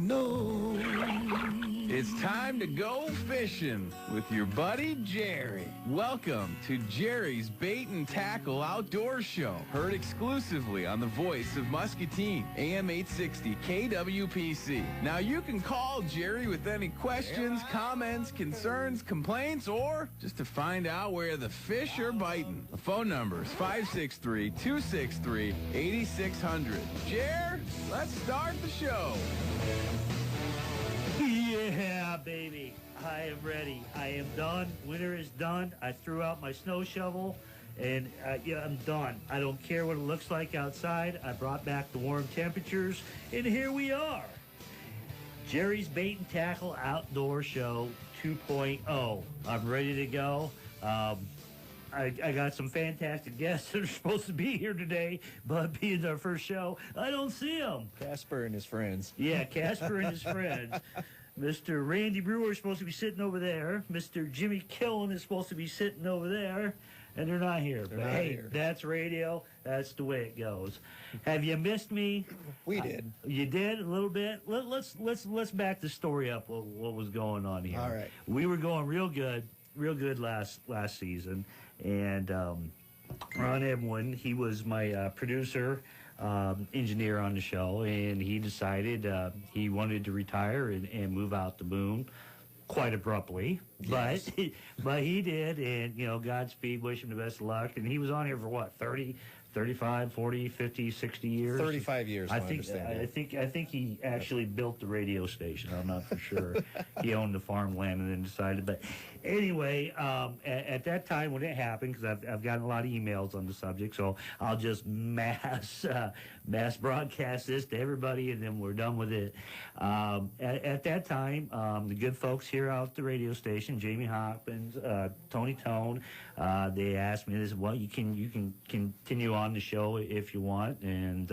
no. It's time to go fishing with your buddy Jerry. Welcome to Jerry's Bait and Tackle Outdoor Show. Heard exclusively on the voice of Muscatine, AM 860 KWPC. Now you can call Jerry with any questions, comments, concerns, complaints, or just to find out where the fish are biting. The phone number is 563-263-8600. Jer, let's start the show. Yeah, baby. I am ready. I am done. Winter is done. I threw out my snow shovel, and I'm done. I don't care what it looks like outside. I brought back the warm temperatures, and here we are. Jerry's Bait and Tackle Outdoor Show 2.0. I'm ready to go. I got some fantastic guests that are supposed to be here today, but being our first show, I don't see them. Casper and his friends. Yeah, Casper and his friends. Mr. Randy Brewer is supposed to be sitting over there. Mr. Jimmy Killen is supposed to be sitting over there, and they're not here. They're not here. That's radio. That's the way it goes. Have you missed me? We did. You did a little bit. Let's back the story up. What was going on here? All right. We were going real good last season, and Ron Edwin, he was my producer. Engineer on the show, and he decided he wanted to retire and move out the boom quite abruptly. Yes. But he did, and Godspeed, wish him the best of luck. And he was on here for what, 30, 35, 40, 50, 60 years? 35 years, I think he actually built the radio station. I'm not for sure. He owned the farmland and then decided. But anyway, at that time when it happened, because I've gotten a lot of emails on the subject, so I'll just mass broadcast this to everybody, and then we're done with it. At that time, the good folks here out at the radio station, Jamie Hopkins, Tony Tone, they asked me this. Well, you can continue on the show if you want, and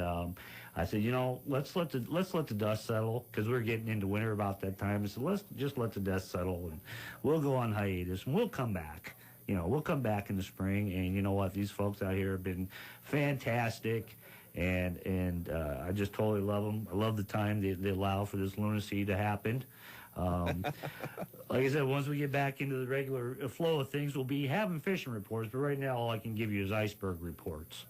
I said, let's let the dust settle, because we're getting into winter about that time. I said, let's just let the dust settle, and we'll go on hiatus, and we'll come back. We'll come back in the spring, and you know what? These folks out here have been fantastic, and I just totally love them. I love the time they allow for this lunacy to happen. Like I said, once we get back into the regular flow of things, we'll be having fishing reports, but right now all I can give you is iceberg reports,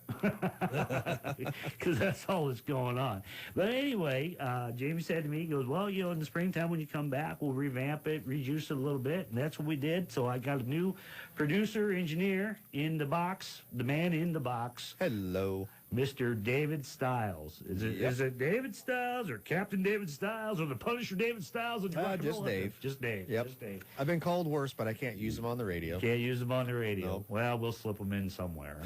because that's all that's going on. But anyway, Jamie said to me, he goes, well, in the springtime when you come back, we'll revamp it, rejuice it a little bit, and that's what we did. So I got a new producer, engineer in the box, the man in the box. Hello. Mr. David Stiles. Is it David Stiles or Captain David Stiles or the Punisher David Stiles? Just Dave. Just Dave. Yep. Just Dave. I've been called worse, but I can't use them on the radio. Can't use them on the radio. Nope. Well, we'll slip them in somewhere.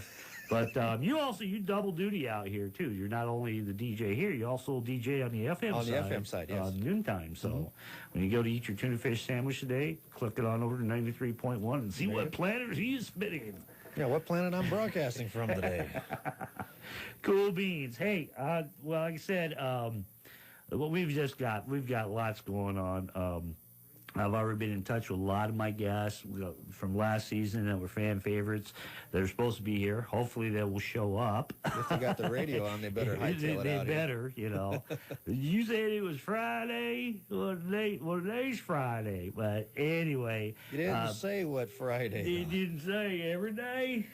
But you double duty out here too. You're not only the DJ here, you also DJ on the FM side. On the FM side, yes. Noontime. So when you go to eat your tuna fish sandwich today, click it on over to 93.1 and see what planet he's spinning. Yeah, what planet I'm broadcasting from today. Cool beans. Hey, well, like I said, what we've got lots going on. I've already been in touch with a lot of my guests from last season that were fan favorites that are supposed to be here. Hopefully they will show up. If they got the radio on, they better hightail it out. They better, You said it was Friday. Well, today's Friday. But anyway. You didn't say what Friday. You didn't say every day,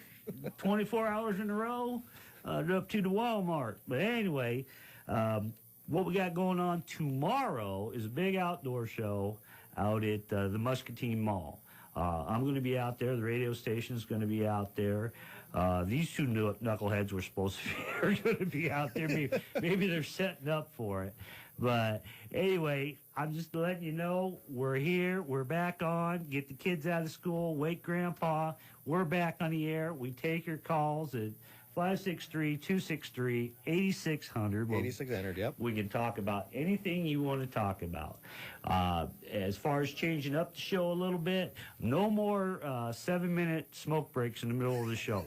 24 hours in a row, up to the Walmart. But anyway, what we got going on tomorrow is a big outdoor show out at the Muscatine Mall. I'm going to be out there. The radio station is going to be out there. These two knuckleheads were supposed to be, are going to be out there. Maybe they're setting up for it. But anyway, I'm just letting you know we're here. We're back on. Get the kids out of school. Wake Grandpa. We're back on the air. We take your calls at 563-263-8600. 8600, yep. We can talk about anything you want to talk about. As far as changing up the show a little bit, no more 7-minute smoke breaks in the middle of the show.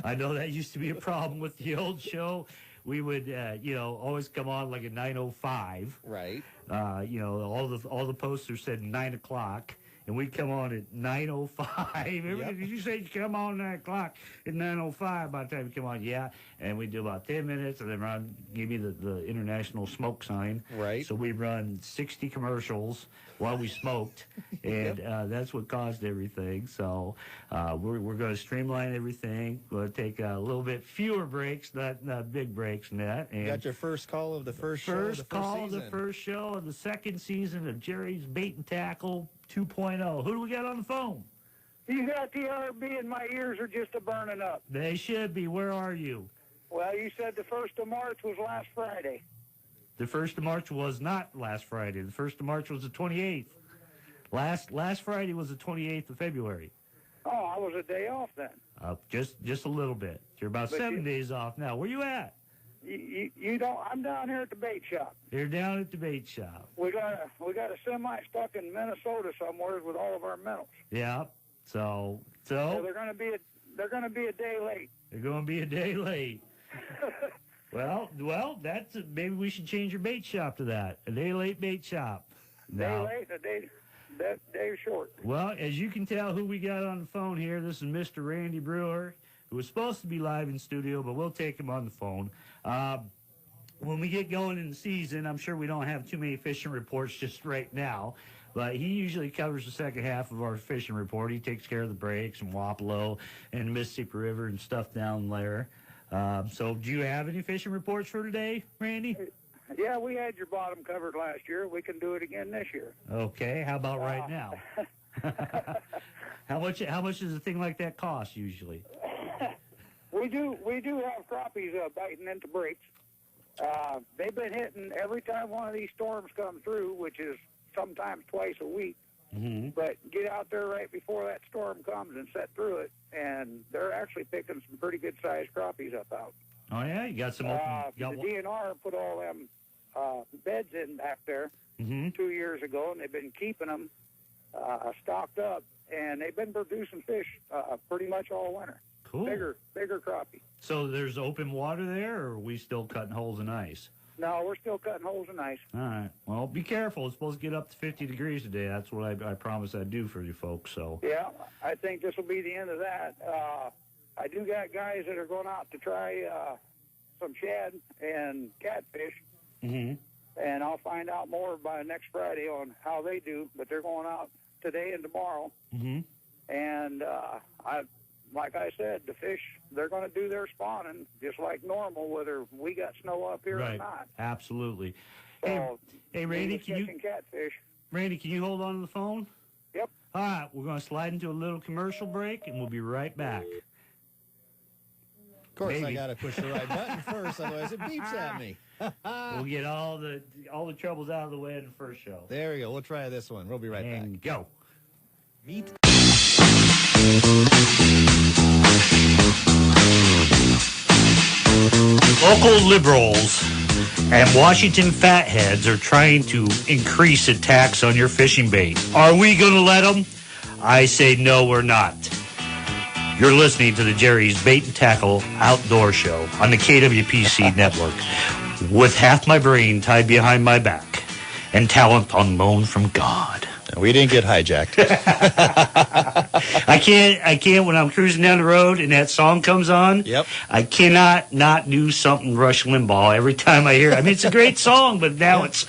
I know that used to be a problem with the old show. We would, always come on like at 9:05. Right. All the posters said 9 o'clock. and we come on at 9:05. Did you say you come on 9 o'clock at 9:05 by the time you come on? Yeah, and we do about 10 minutes, and then give you the international smoke sign. Right. So we run 60 commercials while we smoked, and that's what caused everything. So we're going to streamline everything. We're going to take a little bit fewer breaks, not big breaks in that. And you got your first call of the first show of the first call season. of the first show of the second season of Jerry's Bait and Tackle 2.0. Who do we got on the phone? You got the RB and my ears are just burning up. They should be. Where are you? Well, you said the 1st of March was last Friday. The 1st of March was not last Friday. The 1st of March was the 28th. Last Friday was the 28th of February. Oh, I was a day off then. Just a little bit. You're about 7 days off now. Where you at? You don't. I'm down here at the bait shop. You're down at the bait shop. We got a semi stuck in Minnesota somewhere with all of our minnows. Yeah. So they're going to be a day late. They're going to be a day late. Well, that's maybe we should change your bait shop to that. A day late bait shop. Day late, that day short. Well, as you can tell who we got on the phone here, this is Mr. Randy Brewer, who was supposed to be live in studio, but we'll take him on the phone. When we get going in the season, I'm sure we don't have too many fishing reports just right now, but he usually covers the second half of our fishing report. He takes care of the breaks and Wapello and Mississippi River and stuff down there. So do you have any fishing reports for today, Randy? Yeah, we had your bottom covered last year. We can do it again this year. Okay, how about right now? How much does a thing like that cost usually? We do have crappies biting into breaks. They've been hitting every time one of these storms come through, which is sometimes twice a week. Mm-hmm. But get out there right before that storm comes and set through it, and they're actually picking some pretty good-sized crappies up out. Oh, yeah? You got some the DNR put all them beds in back there 2 years ago, and they've been keeping them stocked up, and they've been producing fish pretty much all winter. Cool. Bigger crappie. So there's open water there, or are we still cutting holes in ice? No, we're still cutting holes in ice. All right. Well, be careful. It's supposed to get up to 50 degrees today. That's what I promised I'd do for you folks. So. Yeah, I think this will be the end of that. I do got guys that are going out to try some shad and catfish. Mm-hmm. And I'll find out more by next Friday on how they do. But they're going out today and tomorrow. Mm-hmm. And like I said, the fish, they're going to do their spawning just like normal, whether we got snow up here or not. Absolutely. So, hey, Randy, can you hold on to the phone? Yep. All right, we're going to slide into a little commercial break, and we'll be right back. Of course, I got to push the right button first, otherwise it beeps at me. We'll get all the troubles out of the way in the first show. There we go. We'll try this one. We'll be right back. And go. Meet. Local liberals and Washington fatheads are trying to increase the tax on your fishing bait. Are we going to let them? I say no, we're not. You're listening to the Jerry's Bait and Tackle Outdoor Show on the KWPC Network with half my brain tied behind my back and talent on loan from God. We didn't get hijacked. I can't when I'm cruising down the road and that song comes on. Yep. I cannot not do something Rush Limbaugh every time I hear it. I mean, it's a great song, but now it's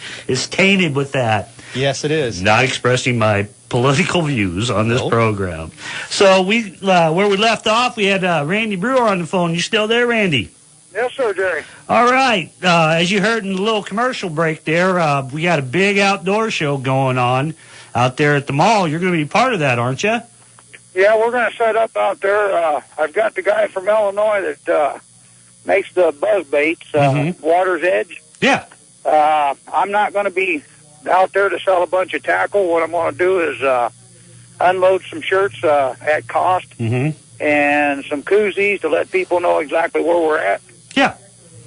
tainted with that. Yes, it is. Not expressing my political views on this program. So where we left off, we had Randy Brewer on the phone. You still there, Randy? Yes, sir, Jerry. All right. As you heard in the little commercial break there, we got a big outdoor show going on out there at the mall. You're going to be part of that, aren't you? Yeah, we're going to set up out there. I've got the guy from Illinois that makes the buzz baits, Water's Edge. Yeah. I'm not going to be out there to sell a bunch of tackle. What I'm going to do is unload some shirts at cost and some koozies to let people know exactly where we're at. Yeah.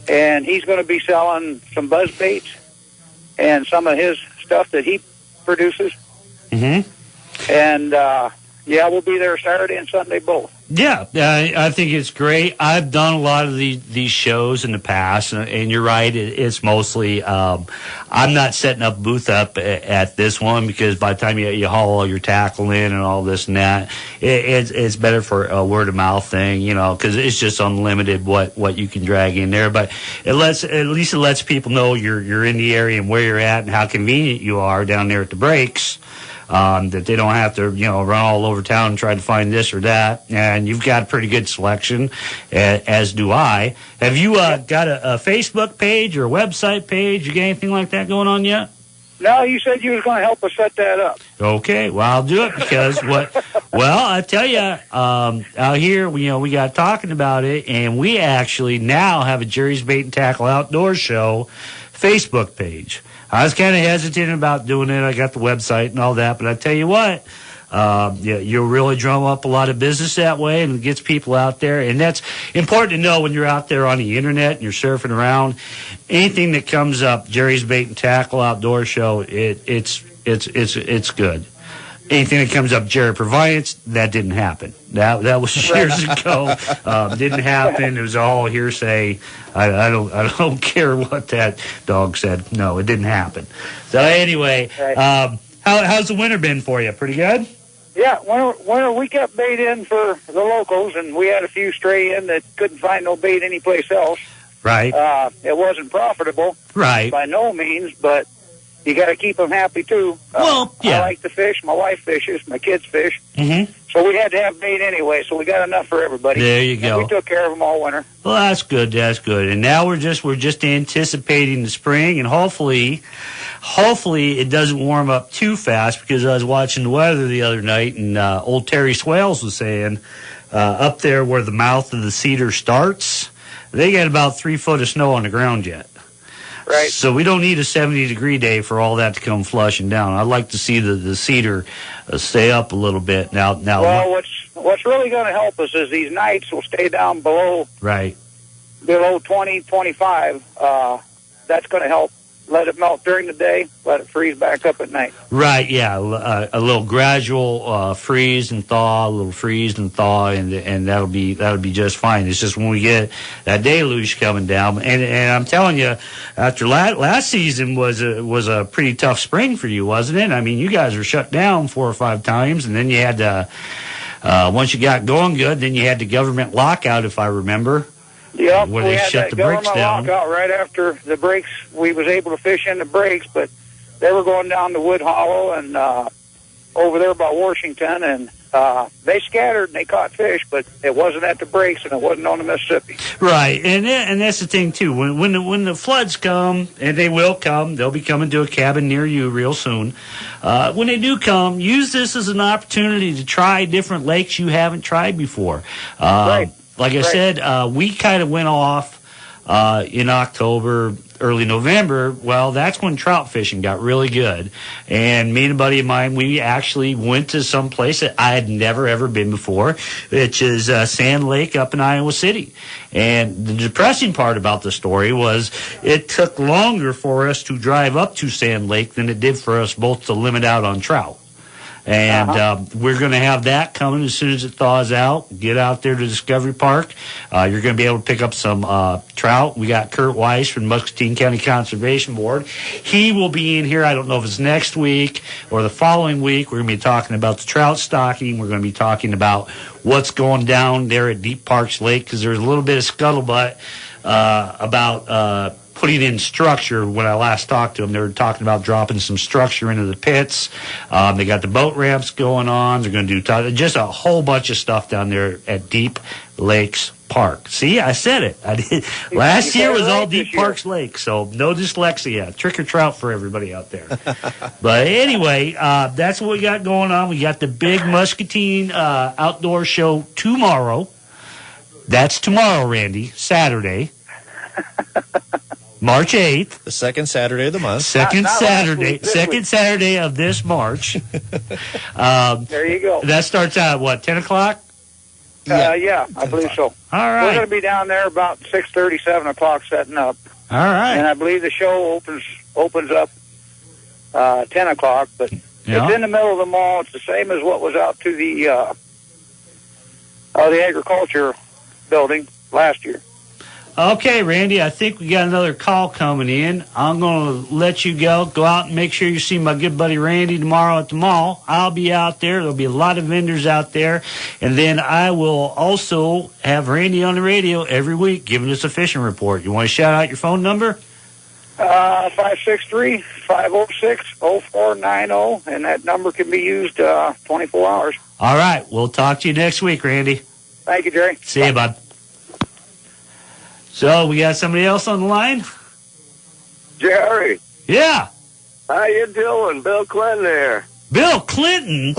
And he's going to be selling some buzz baits and some of his stuff that he produces. Mm-hmm. And, we'll be there Saturday and Sunday both. Yeah, I think it's great. I've done a lot of these shows in the past, and you're right. It's mostly I'm not setting up booth up at this one because by the time you haul all your tackle in and all this and that, it's better for a word of mouth thing, because it's just unlimited what you can drag in there. But at least it lets people know you're in the area and where you're at and how convenient you are down there at the breaks. That they don't have to, run all over town and try to find this or that. And you've got a pretty good selection, as do I. Have you got a Facebook page or a website page? You got anything like that going on yet? No, you said you was going to help us set that up. Okay, well, I'll do it because I tell you, out here, we got talking about it, and we actually now have a Jerry's Bait and Tackle Outdoor Show Facebook page. I was kind of hesitant about doing it. I got the website and all that, but I tell you what, you'll really drum up a lot of business that way, and it gets people out there. And that's important to know when you're out there on the internet and you're surfing around. Anything that comes up, Jerry's Bait and Tackle Outdoor Show, it's good. Anything that comes up, Jerry Proviance, that didn't happen. That was years ago. Didn't happen. It was all hearsay. I don't care what that dog said. No, it didn't happen. So anyway, how's the winter been for you? Pretty good? Yeah, winter we kept bait in for the locals, and we had a few stray in that couldn't find no bait anyplace else. Right. It wasn't profitable. Right. By no means, but you got to keep them happy, too. Well, yeah. I like to fish. My wife fishes. My kids fish. Mm-hmm. So we had to have bait anyway, so we got enough for everybody. There you go. And we took care of them all winter. Well, that's good. That's good. And now we're just anticipating the spring, and hopefully it doesn't warm up too fast because I was watching the weather the other night, and old Terry Swales was saying up there where the mouth of the Cedar starts, they got about 3 foot of snow on the ground yet. Right. So we don't need a 70-degree day for all that to come flushing down. I'd like to see the cedar stay up a little bit. Now. Well, what's really going to help us is these nights will stay down below 20, 25. That's going to help. Let it melt during the day, let it freeze back up at night. Right, yeah, a little gradual freeze and thaw, a little freeze and thaw, and that'll be just fine. It's just when we get that deluge coming down, and I'm telling you, after last season was a pretty tough spring for you, wasn't it? I mean, you guys were shut down 4 or 5 times, and then you had to once you got going good, then you had the government lockout, if I remember. Yep, where we they had shut that the breaks government down. lockout right after the breaks. We was able to fish in the breaks, but they were going down to Wood Hollow and over there by Washington, and they scattered and they caught fish, but it wasn't at the breaks and it wasn't on the Mississippi. Right, and that's the thing too. When the floods come, and they will come, they'll be coming to a cabin near you real soon. When they do come, use this as an opportunity to try different lakes you haven't tried before. Right. Like I said, we kind of went off in October, early November. Well, that's when trout fishing got really good. And me and a buddy of mine, we actually went to some place that I had never, ever been before, which is Sand Lake up in Iowa City. And the depressing part about the story was it took longer for us to drive up to Sand Lake than it did for us both to limit out on trout. And we're going to have that coming as soon as it thaws out. Get out there to Discovery Park. You're going to be able to pick up some trout. We got Kurt Weiss from Muscatine County Conservation Board. He will be in here. I don't know if it's next week or the following week. We're going to be talking about the trout stocking. We're going to be talking about what's going down there at Deep Parks Lake because there's a little bit of scuttlebutt about putting in structure. When I last talked to them, they were talking about dropping some structure into the pits. They got the boat ramps going on. They're going to do just a whole bunch of stuff down there at Deep Lakes Park. See, I said it. I did. Last year was all Deep Parks Lake, so no dyslexia. Trick or trout for everybody out there. But anyway, that's what we got going on. We got the big Muscatine outdoor show tomorrow. That's tomorrow, Randy, Saturday. March 8th. The second Saturday of the month. Second Saturday of this March. There you go. That starts at, what, 10 o'clock? Yeah, I believe so. All right. We're going to be down there about 6:30, 7 o'clock setting up. All right. And I believe the show opens up 10 o'clock, but it's in the middle of the mall. It's the same as what was out to the the agriculture building last year. Okay, Randy, I think we got another call coming in. I'm going to let you go. Go out and make sure you see my good buddy Randy tomorrow at the mall. I'll be out there. There'll be a lot of vendors out there. And then I will also have Randy on the radio every week giving us a fishing report. You want to shout out your phone number? 563-506-0490, and that number can be used 24 hours. All right. We'll talk to you next week, Randy. Thank you, Jerry. See you, bud. So, we got somebody else on the line? Jerry. Yeah. How you doing? Bill Clinton here. Bill Clinton?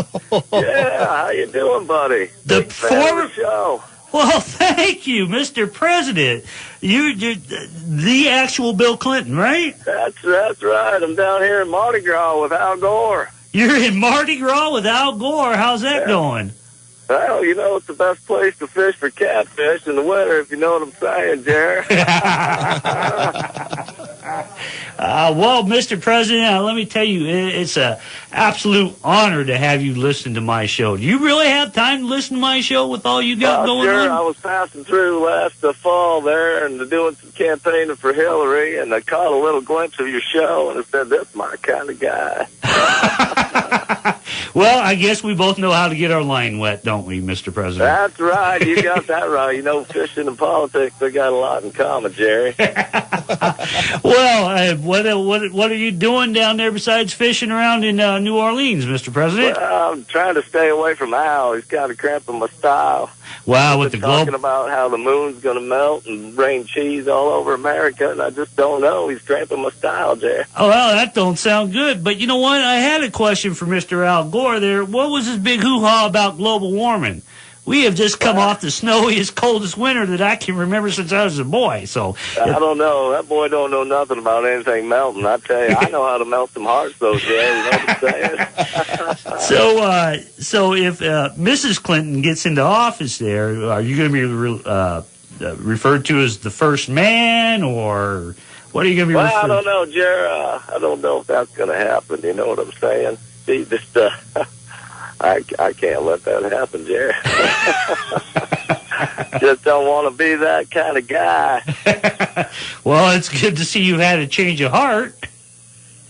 Yeah, how you doing, buddy? The Big fan of former... the show. Well, thank you, Mr. President. You're the actual Bill Clinton, right? That's right. I'm down here in Mardi Gras with Al Gore. You're in Mardi Gras with Al Gore. How's that going? Well, you know, it's the best place to fish for catfish in the winter, if you know what I'm saying, Jerry. Well, Mr. President, let me tell you, it's an absolute honor to have you listen to my show. Do you really have time to listen to my show with all you got going sure. on? I was passing through last fall there and doing some campaigning for Hillary, and I caught a little glimpse of your show, and I said, that's my kind of guy. Well, I guess we both know how to get our line wet, don't we, Mr. President? That's right. You got that right. You know, fishing and politics, they got a lot in common, Jerry. Well, what are you doing down there besides fishing around in New Orleans, Mr. President? Well, I'm trying to stay away from Al. He's kind of cramping my style. Wow, with the talking globe... about how the moon's going to melt and rain cheese all over America, and I just don't know. He's cramping my style, Jerry. Oh, well, that don't sound good. But you know what? I had a question for Mr. Al Gore there. What was his big hoo-ha about global warming? We have just come off the snowiest, coldest winter that I can remember since I was a boy. So I don't know. That boy don't know nothing about anything melting. I tell you, I know how to melt some hearts, though, Jerry. You know what I'm saying? So if Mrs. Clinton gets into office there, are you going to be referred to as the first man, or what are you going to be referred to? Well, I don't know, Jerry. I don't know if that's going to happen. You know what I'm saying? See, just... I can't let that happen, Jerry. Just don't want to be that kind of guy. Well, it's good to see you've had a change of heart.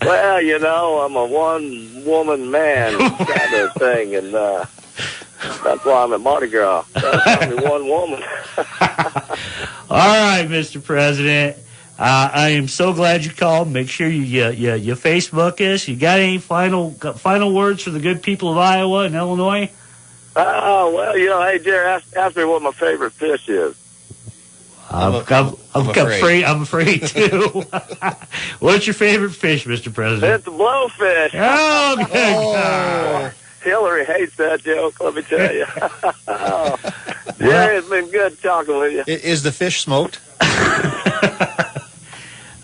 Well, you know, I'm a one-woman man kind of thing, and that's why I'm at Mardi Gras. That's only one woman. All right, Mr. President. I am so glad you called. Make sure you Facebook us. You got any final words for the good people of Iowa and Illinois? Well, you know, hey, Jerry, ask me what my favorite fish is. I'm afraid too. What's your favorite fish, Mr. President? It's a blowfish. Oh, good God. Hillary hates that joke, let me tell you. Jerry, it's been good talking with you. Is the fish smoked?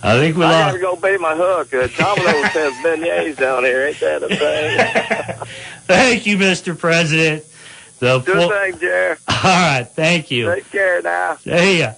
I think we I lost. gotta go bait my hook. Domino's has beignets down here. Ain't that a thing? Thank you, Mr. President. Good thing, Jerry. All right, thank you. Take care now. Hey,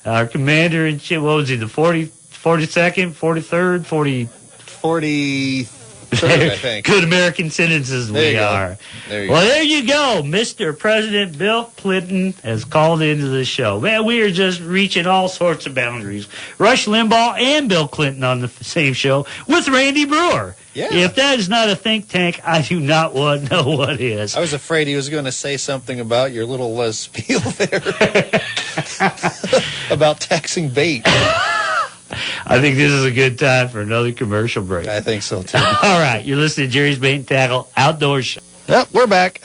our commander-in-chief, what was he, the 42nd, 43rd, 43rd, I think. Good American citizens we are. There you well, there you go. Mr. President Bill Clinton has called into the show. Man, we are just reaching all sorts of boundaries. Rush Limbaugh and Bill Clinton on the same show with Randy Brewer. Yeah. If that is not a think tank, I do not know what is. I was afraid he was going to say something about your little spiel there about taxing bait. I think this is a good time for another commercial break. I think so, too. All right, you're listening to Jerry's Bait and Tackle Outdoor Show. Yep, we're back.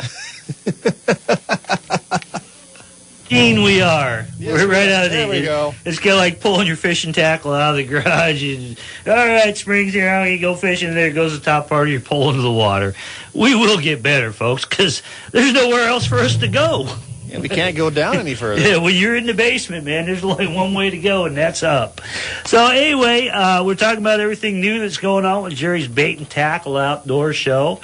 We are. Yes, we're right out of there we go. It's kind of like pulling your fishing tackle out of the garage. And, all right, spring's here. How you go fishing? There goes the top part of your pole into the water. We will get better, folks, because there's nowhere else for us to go. Yeah, we can't go down any further. Yeah, well, you're in the basement, man. There's only one way to go, and that's up. So anyway, we're talking about everything new that's going on with Jerry's Bait and Tackle Outdoor Show.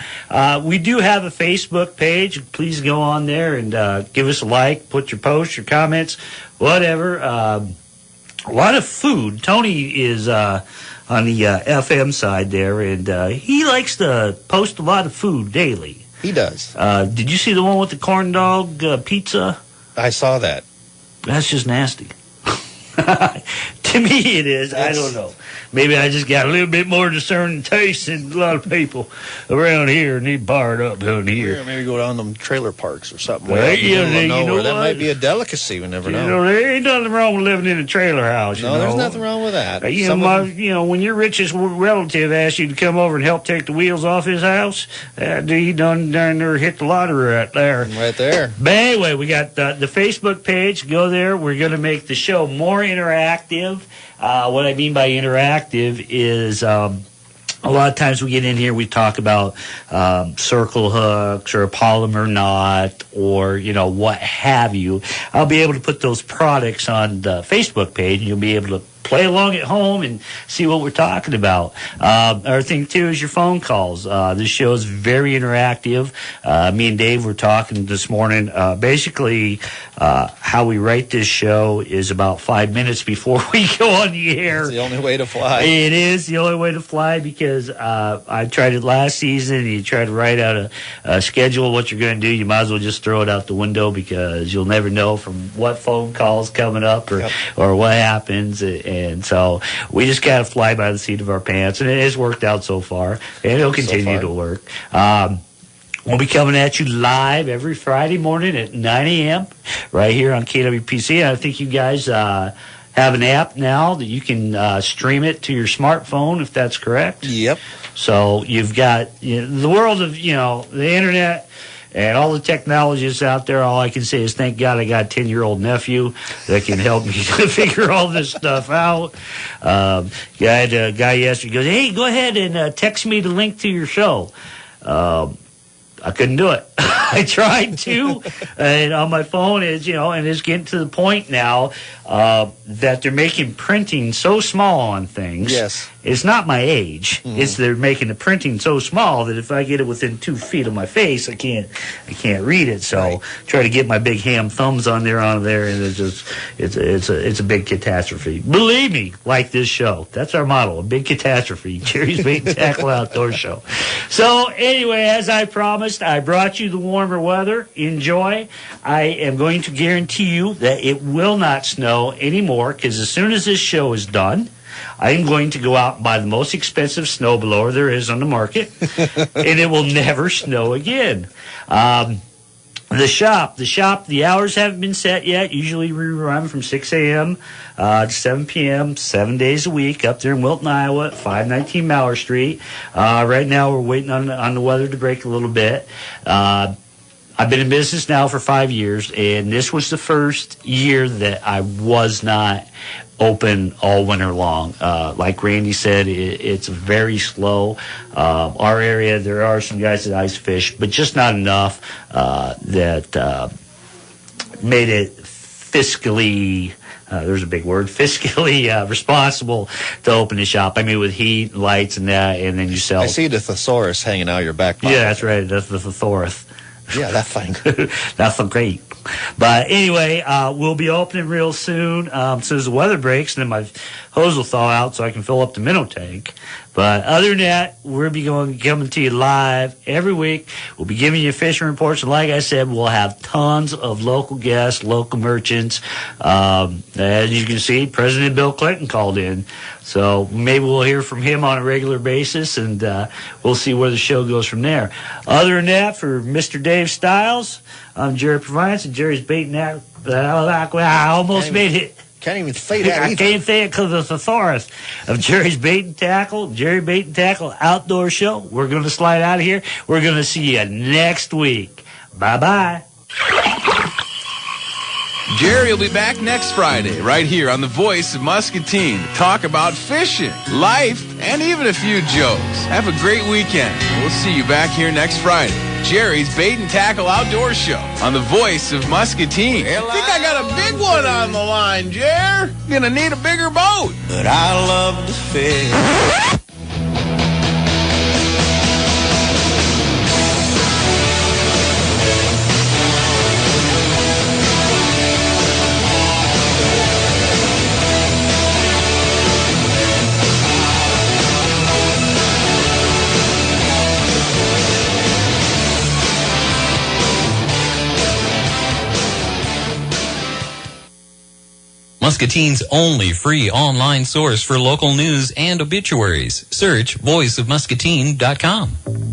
We do have a Facebook page. Please go on there and give us a like, put your posts, your comments, whatever. A lot of food. Tony is on the FM side there, and he likes to post a lot of food daily. He does. Did you see the one with the corn dog pizza? I saw that. That's just nasty. To me, it is. I don't know. Maybe I just got a little bit more discerning taste than a lot of people around here need barred up down here. Yeah, maybe go down to them trailer parks or something. Well, you know that what? might be a delicacy. We never know. You know, there ain't nothing wrong with living in a trailer house. You No, know? there's nothing wrong with that. When your richest relative asks you to come over and help take the wheels off his house, he done there hit the lottery right there. Right there. But anyway, we got the Facebook page. Go there. We're going to make the show more interactive. What I mean by interactive is a lot of times we get in here, we talk about circle hooks or a polymer knot or, what have you. I'll be able to put those products on the Facebook page, and you'll be able to play along at home and see what we're talking about. Other thing, too, is your phone calls. This show is very interactive. Me and Dave were talking this morning. Basically, how we write this show is about 5 minutes before we go on the air. It's the only way to fly. It is the only way to fly because I tried it last season, and you try to write out a schedule of what you're going to do. You might as well just throw it out the window because you'll never know from what phone call's coming up or what happens. And so we just got to fly by the seat of our pants, and it has worked out so far, and it'll continue to work. We'll be coming at you live every Friday morning at 9 a.m. right here on KWPC. And I think you guys have an app now that you can stream it to your smartphone, if that's correct. Yep. So you've got the world of, the internet and all the technologies out there. All I can say is thank God I got a 10-year-old nephew that can help me to figure all this stuff out. I had a guy yesterday goes, hey, go ahead and text me the link to your show. I couldn't do it. I tried to, and on my phone is, and it's getting to the point now that they're making printing so small on things. Yes. It's not my age. Mm-hmm. It's they're making the printing so small that if I get it within 2 feet of my face, I can't read it. So try to get my big ham thumbs on there, and it's a big catastrophe. Believe me, like this show. That's our motto, a big catastrophe. Jerry's Bait and Tackle Outdoor Show. So anyway, as I promised, I brought you the warmer weather. Enjoy. I am going to guarantee you that it will not snow anymore because as soon as this show is done, I'm going to go out and buy the most expensive snowblower there is on the market, and it will never snow again. The shop, the hours haven't been set yet. Usually we run from 6 a.m. To 7 p.m., 7 days a week up there in Wilton, Iowa, at 519 Mauer Street. Right now we're waiting on the weather to break a little bit. I've been in business now for 5 years, and this was the first year that I was not open all winter long. Like Randy said, it's very slow. Our area, there are some guys that ice fish, but just not enough that made it fiscally, there's a big word, fiscally responsible to open the shop. I mean, with heat, lights, and that, and then you sell. I see the thesaurus hanging out of your back pocket. Yeah, that's right. That's the thesaurus. Yeah, that thing. That's so great. But anyway, we'll be opening real soon. As soon as the weather breaks, and then my hose will thaw out so I can fill up the minnow tank. But other than that, we'll be coming to you live every week. We'll be giving you fishing reports. And like I said, we'll have tons of local guests, local merchants. As you can see, President Bill Clinton called in. So maybe we'll hear from him on a regular basis, and we'll see where the show goes from there. Other than that, for Mr. Dave Stiles, I'm Jerry Providence, and Jerry's Bait and Tackle. I almost made it. Can't even say that I can't say it because of the thesaurus of Jerry's Bait and Tackle, Jerry Bait and Tackle Outdoor Show. We're going to slide out of here. We're going to see you next week. Bye-bye. Jerry will be back next Friday right here on the Voice of Muscatine to talk about fishing, life, and even a few jokes. Have a great weekend. We'll see you back here next Friday. Jerry's Bait and Tackle Outdoor Show on the Voice of Muscatine. I think I got a big one on the line, Jer. Gonna need a bigger boat. But I love to fish. Muscatine's only free online source for local news and obituaries. Search voiceofmuscatine.com.